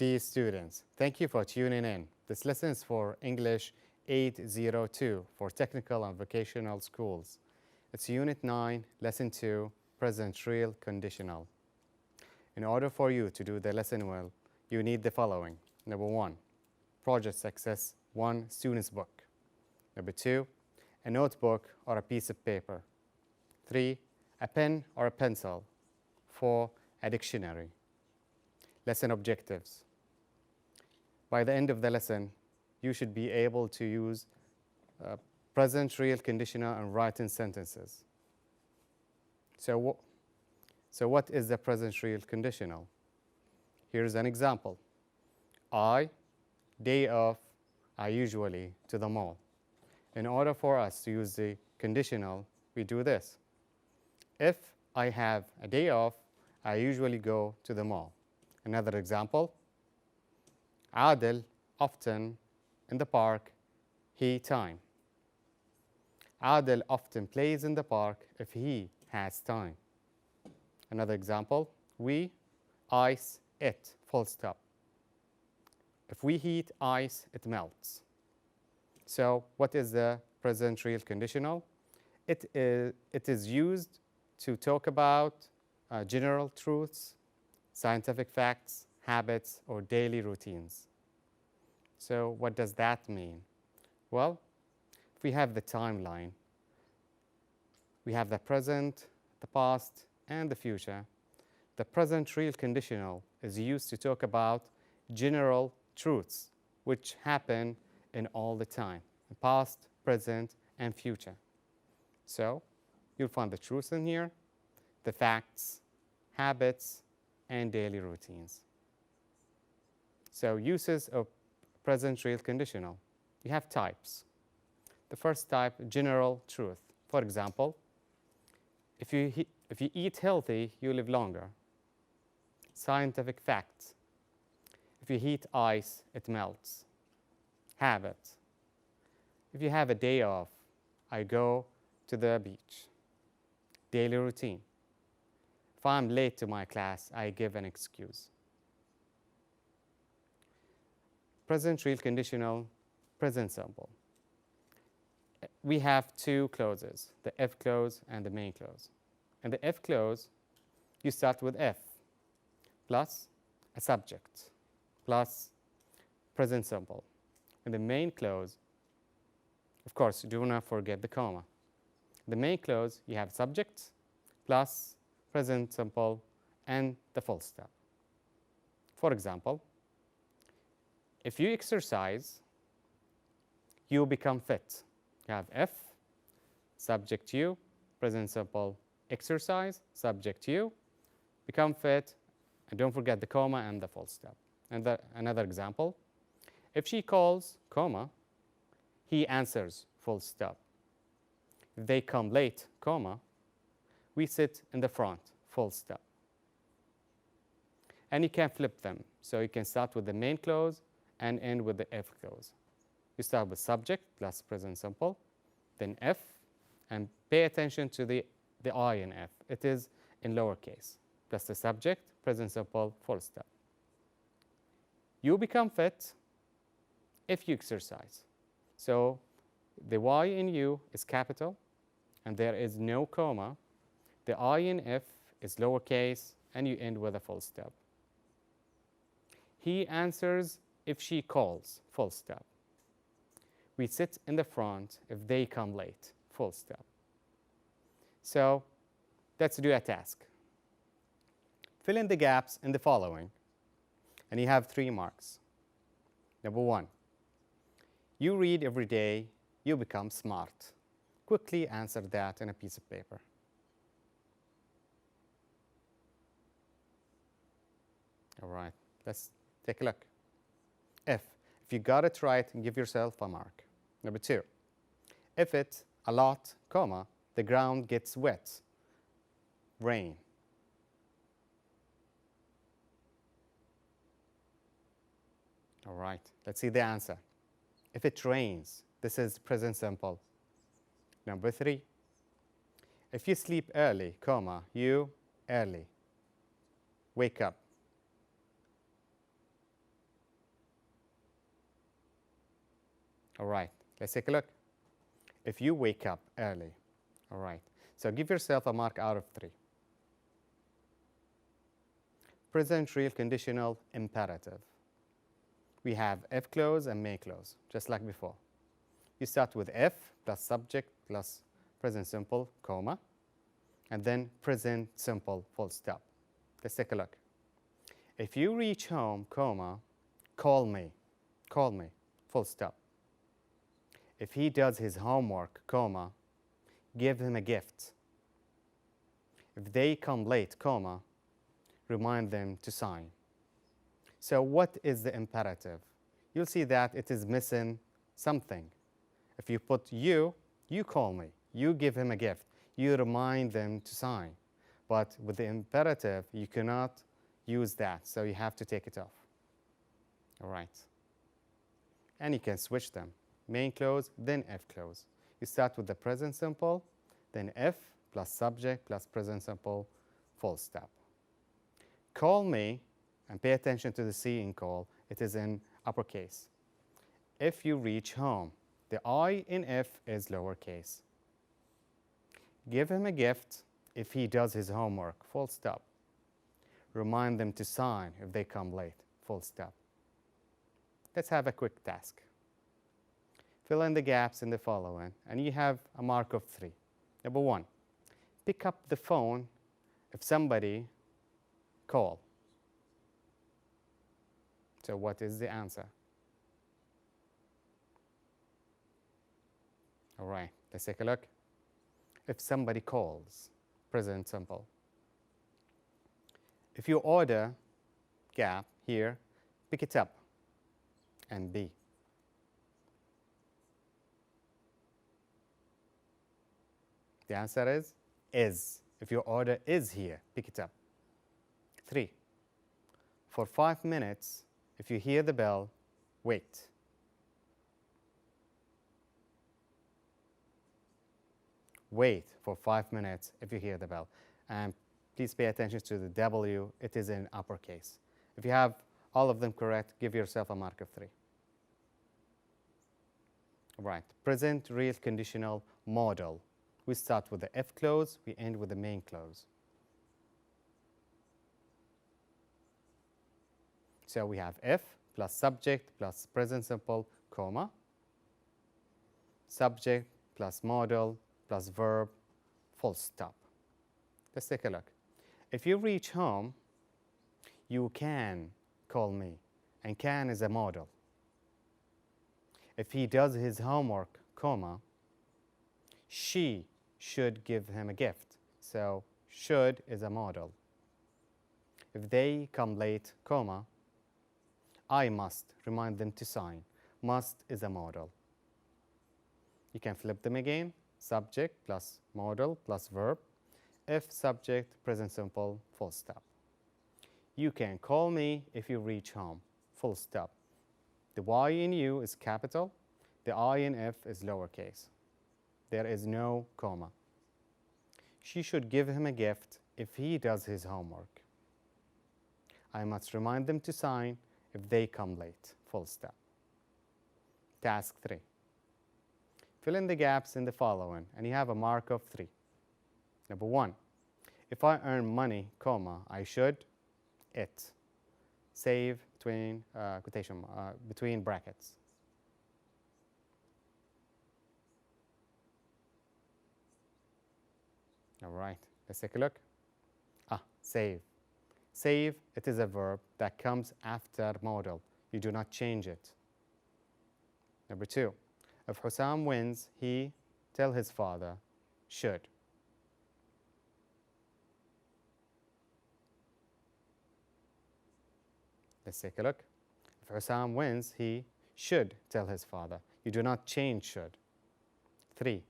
Dear students, thank you for tuning in. This lesson is for English 802 for technical and vocational schools. It's Unit 9, Lesson 2, Present Real Conditional. In order for you to do the lesson well, you need the following. Number 1, project success 1 student's book. Number 2, a notebook or a piece of paper. 3, a pen or a pencil. 4, a dictionary. Lesson objectives. By the end of the lesson, you should be able to use present, real, conditional, and written sentences. So what is the present, real, conditional? Here's an example. Day off, I usually to the mall. In order for us to use the conditional, we do this. If I have a day off, I usually go to the mall. Another example, Adil often in the park, he time. Adil often plays in the park if he has time. Another example, we ice it, full stop. If we heat ice, it melts. So what is the present real conditional? It is used to talk about general truths, scientific facts, habits, or daily routines. So what does that mean? Well, if we have the timeline, we have the present, the past, and the future. The present real conditional is used to talk about general truths which happen in all the time, past, present, and future. So you'll find the truths in here, the facts, habits, and daily routines. So uses of present real conditional. You have types. The first type, general truth. For example, if you eat healthy, you live longer. Scientific fact. If you heat ice, it melts. Habit. If you have a day off, I go to the beach. Daily routine. If I'm late to my class, I give an excuse. Present real conditional, present simple. We have two clauses, the if clause and the main clause. In the if clause, you start with if plus a subject plus present simple. In the main clause, of course, do not forget the comma. The main clause, you have subject plus present simple and the full stop. For example, if you exercise, you become fit. You have if, subject you, present simple, exercise, subject you, become fit, and don't forget the comma and the full stop. And another example, if she calls, comma, he answers, full stop. If they come late, comma, we sit in the front, full stop. And you can flip them. So you can start with the main clause and end with the if clause. You start with subject plus present simple, then if, and pay attention to the I in if. It is in lowercase, plus the subject, present simple, full stop. You become fit if you exercise. So the Y in you is capital, and there is no comma. The I in if is lowercase, and you end with a full stop. He answers if she calls, full stop. We sit in the front if they come late, full stop. So let's do a task. Fill in the gaps in the following, and you have 3 marks. Number 1, you read every day, you become smart. Quickly answer that in a piece of paper. All right, let's take a look. If you got it right, give yourself a mark. Number 2, if it a lot, comma, the ground gets wet, rain. All right, let's see the answer. If it rains, this is present simple. Number 3, if you sleep early, comma, you early, wake up. All right, let's take a look. If you wake up early, all right, so give yourself a mark out of 3. Present real conditional imperative. We have if clause and may clause, just like before. You start with if plus subject plus present simple, comma, and then present simple, full stop. Let's take a look. If you reach home, comma, call me, full stop. If he does his homework, comma, give him a gift. If they come late, comma, remind them to sign. So what is the imperative? You'll see that it is missing something. If you put you call me, you give him a gift, you remind them to sign. But with the imperative, you cannot use that, so you have to take it off. All right. And you can switch them. Main clause, then if clause. You start with the present simple, then if plus subject plus present simple, full stop. Call me, and pay attention to the C in call, it is in uppercase. If you reach home, the I in if is lowercase. Give him a gift if he does his homework, full stop. Remind them to sign if they come late, full stop. Let's have a quick task. Fill in the gaps in the following, and you have a mark of 3. Number 1, pick up the phone if somebody call. So what is the answer? All right, let's take a look. If somebody calls, present simple. If you order gap here, pick it up and B. The answer is. If your order is here, pick it up. 3, for 5 minutes, if you hear the bell, wait. Wait for 5 minutes if you hear the bell. And please pay attention to the W, it is in uppercase. If you have all of them correct, give yourself a mark of 3. Right, present real conditional model. We start with the if clause, we end with the main clause. So we have if plus subject plus present simple, comma, subject plus model plus verb, full stop. Let's take a look. If you reach home, you can call me, and can is a model. If he does his homework, comma, she should give him a gift. So should is a model. If they come late, comma, I must remind them to sign. Must is a model. You can flip them again. Subject plus model plus verb. If subject, present simple, full stop. You can call me if you reach home, full stop. The Y in you is capital. The I in F is lowercase. There is no comma. She should give him a gift if he does his homework. I must remind them to sign if they come late, full stop. Task 3. Fill in the gaps in the following, and you have a mark of 3. Number 1, if I earn money, comma, I should it. Save between between brackets. All right, let's take a look. Save. Save, it is a verb that comes after modal. You do not change it. Number 2, if Hussam wins, he tell his father should. Let's take a look. If Hussam wins, he should tell his father. You do not change should. 3,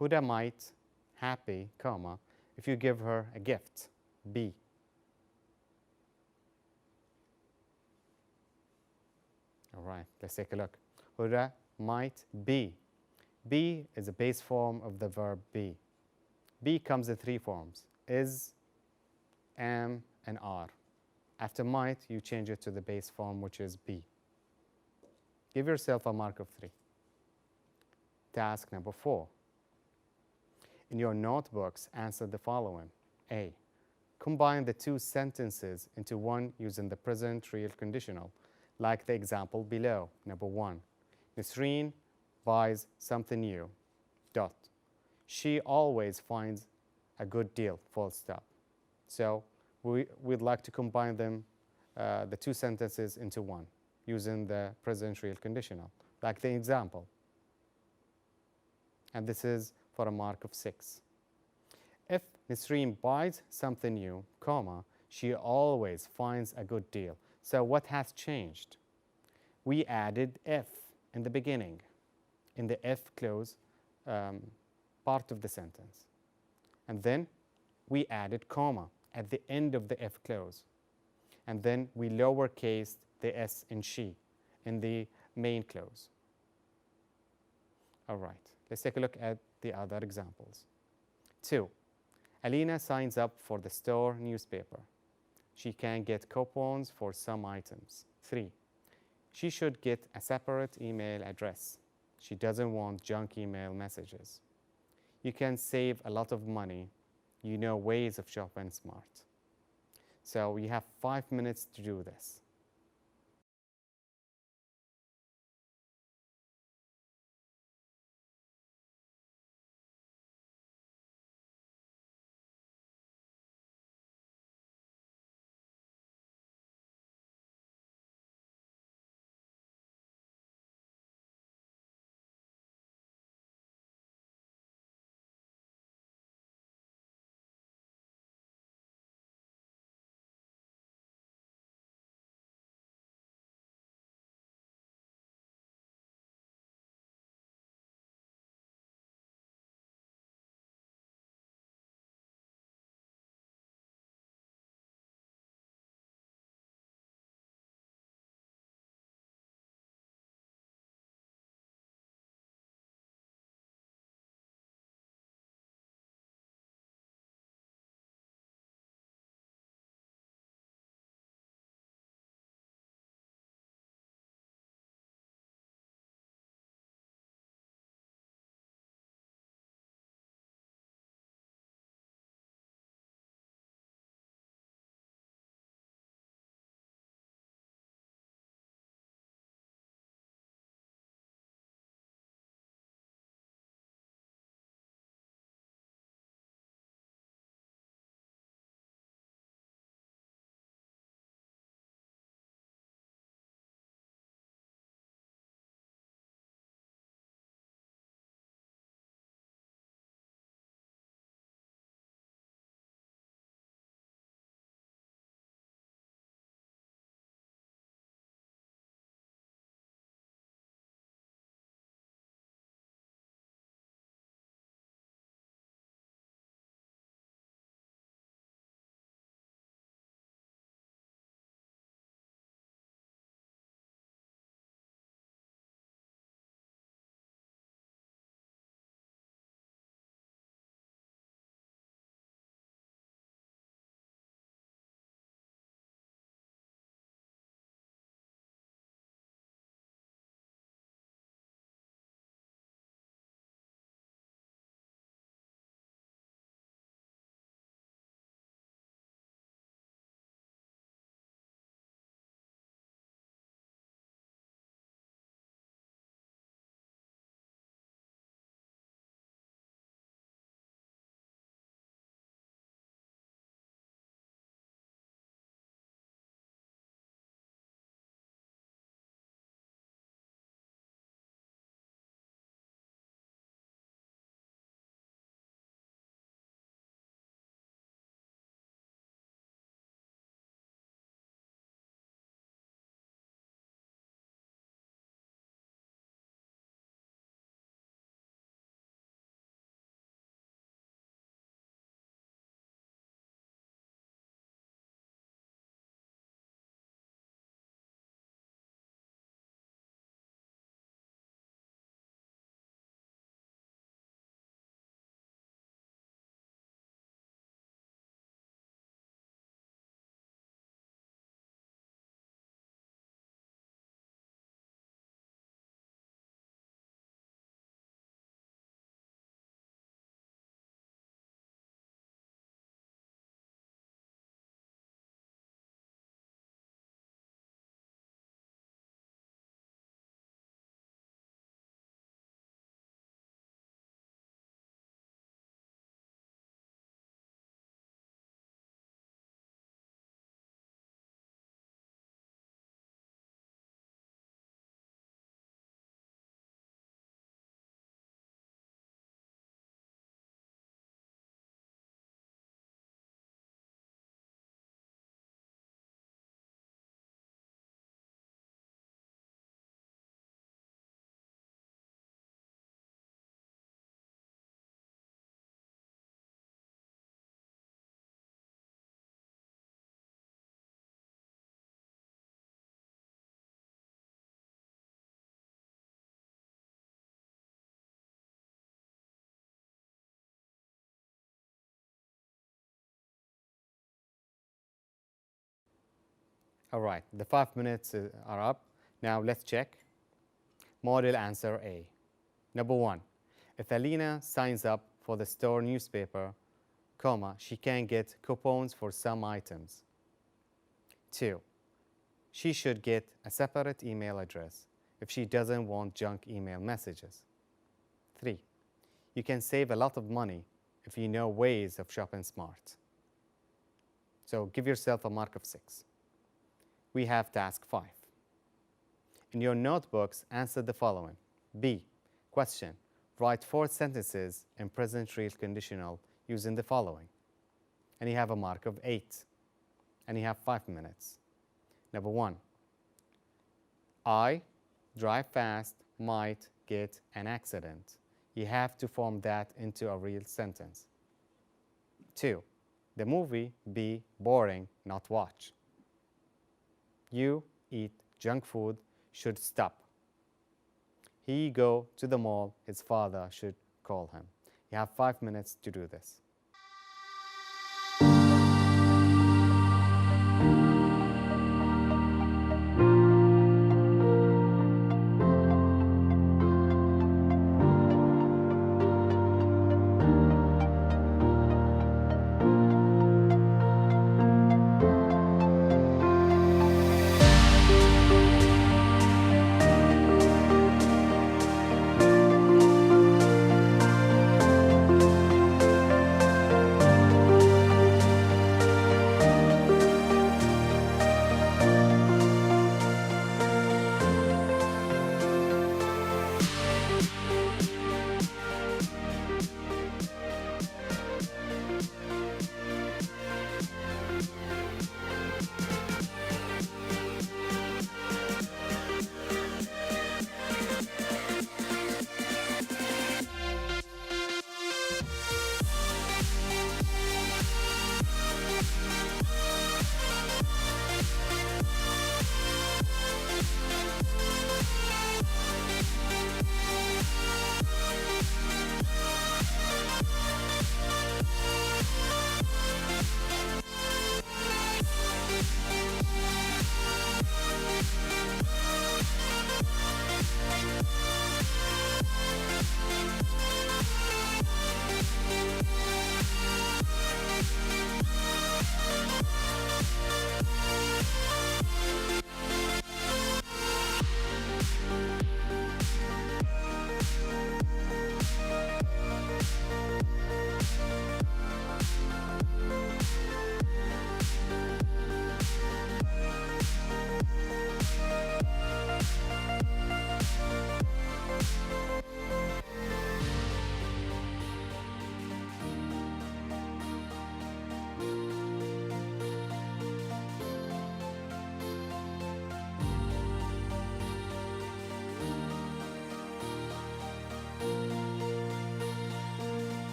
Huda might happy, comma, if you give her a gift, B. All right, let's take a look. Huda might be. Be is a base form of the verb be. Be comes in 3 forms, is, am, and are. After might, you change it to the base form, which is be. Give yourself a mark of 3. Task number 4. In your notebooks, answer the following. A. Combine the two sentences into one using the present real conditional, like the example below. Number 1. Nasreen buys something new. Dot. She always finds a good deal. Full stop. So we'd like to combine them, the two sentences into one, using the present real conditional, like the example. And this is for a mark of 6. If Nasreen buys something new, comma, she always finds a good deal. So what has changed? We added if in the beginning, in the if clause part of the sentence. And then we added comma at the end of the if clause. And then we lowercased the s in she in the main clause. All right, let's take a look at the other examples. 2. Alina signs up for the store newspaper. She can get coupons for some items. 3. She should get a separate email address. She doesn't want junk email messages. You can save a lot of money. You know ways of shopping smart. So you have 5 minutes to do this. All right, the 5 minutes are up. Now let's check. Model answer A. Number 1. If Alina signs up for the store newspaper, she can get coupons for some items. 2. She should get a separate email address if she doesn't want junk email messages. 3. You can save a lot of money if you know ways of shopping smart. So give yourself a mark of 6. We have task 5. In your notebooks, answer the following. B. Question. Write 4 sentences in present real conditional using the following. And you have a mark of 8. And you have 5 minutes. Number 1. I drive fast might get an accident. You have to form that into a real sentence. 2. The movie be boring, not watch. You eat junk food, should stop. He go to the mall, his father should call him. You have 5 minutes to do this.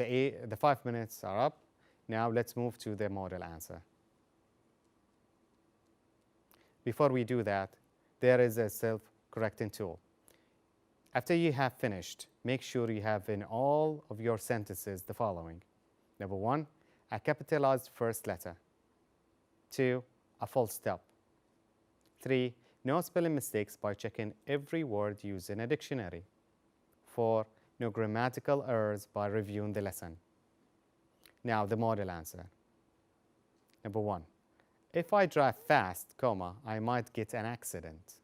The 5 minutes are up. Now let's move to the model answer. Before we do that, there is a self-correcting tool. After you have finished, make sure you have in all of your sentences the following. Number 1, a capitalized first letter. 2, a full stop. 3, no spelling mistakes by checking every word used in a dictionary. 4, no grammatical errors by reviewing the lesson. Now the model answer. Number 1, if I drive fast, I might get an accident.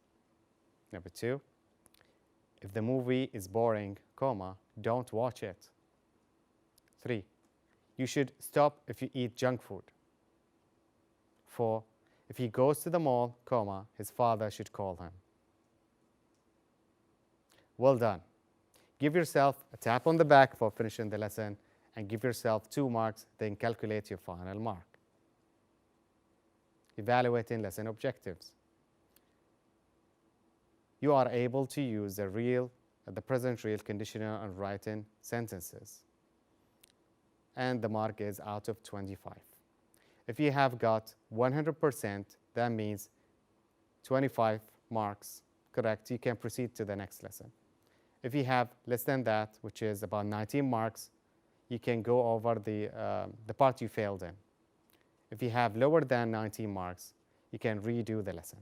Number 2, if the movie is boring, don't watch it. 3, you should stop if you eat junk food. 4, if he goes to the mall, his father should call him. Well done. Give yourself a tap on the back for finishing the lesson and give yourself 2 marks, then calculate your final mark. Evaluating lesson objectives. You are able to use the present real conditional and writing sentences. And the mark is out of 25. If you have got 100%, that means 25 marks correct. You can proceed to the next lesson. If you have less than that, which is about 19 marks, you can go over the part you failed in. If you have lower than 19 marks, you can redo the lesson.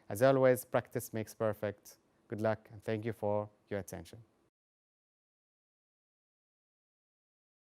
As always, practice makes perfect. Good luck and thank you for your attention.